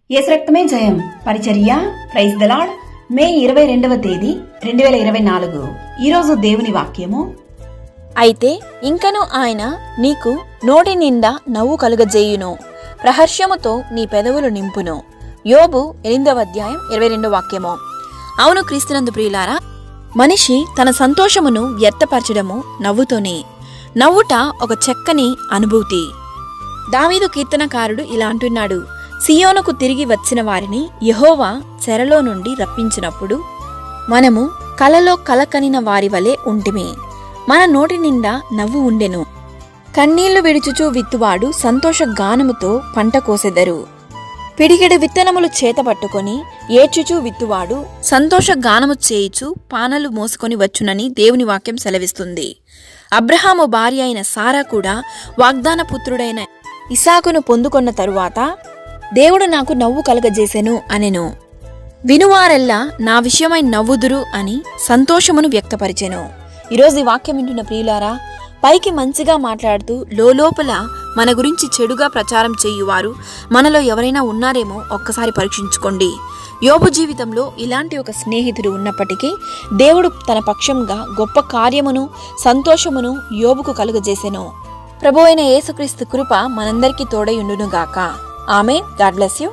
యేసు రక్తమే జయం పరిచర్య ప్రైజ్ ద లార్డ్. మే 22వ తేదీ 2024. ఈరోజు దేవుని వాక్యము. అయితే ఇంకను ఆయన నీకు నోటి నిండా నవ్వు కలుగజేయును, ప్రహర్షముతో నీ పెదవులు నింపును. యోబు 8వ అధ్యాయం 22వ వాక్యము. అవును క్రీస్తునందు ప్రియులారా, మనిషి తన సంతోషమును వ్యర్థపరచడము నవ్వుతోనే. నవ్వుట ఒక చక్కని అనుభూతి. దావీదు కీర్తనకారుడు ఇలా అంటున్నాడు: సియోనుకు తిరిగి వచ్చిన వారిని యెహోవా చెరలో నుండి రప్పించినప్పుడు మనము కలలో కలకనిన వారి వలె ఉంటిమి. మన నోటి నిండా నవ్వు ఉండెను. కన్నీళ్లు విడుచుచూ విత్తువాడు సంతోష గానముతో పంట కోసెదరు. పిడికెడు విత్తనములు చేతపట్టుకొని ఏడ్చుచూ విత్తువాడు సంతోష గానము చేయుచు పానలు మోసుకొని వచ్చునని దేవుని వాక్యం సెలవిస్తుంది. అబ్రహాము భార్య అయిన సారా కూడా వాగ్దాన పుత్రుడైన ఇసాకును పొందుకొన్న తరువాత దేవుడు నాకు నవ్వు కలగజేసెను అనెను. వినువారెల్లా నా విషయమై నవ్వుదురు అని సంతోషమును వ్యక్తపరిచెను. ఈరోజు ఈ వాక్యం వింటున్న ప్రియులారా, పైకి మంచిగా మాట్లాడుతూ లోపల మన గురించి చెడుగా ప్రచారం చేయువారు మనలో ఎవరైనా ఉన్నారేమో ఒక్కసారి పరీక్షించుకోండి. యోబు జీవితంలో ఇలాంటి ఒక స్నేహితుడు ఉన్నప్పటికీ దేవుడు తన పక్షంగా గొప్ప కార్యమును సంతోషమును యోబుకు కలుగజేసెను. ప్రభువైన యేసుక్రీస్తు కృప మనందరికీ తోడై ఉండునుగాక. ఆమేన్. God bless you.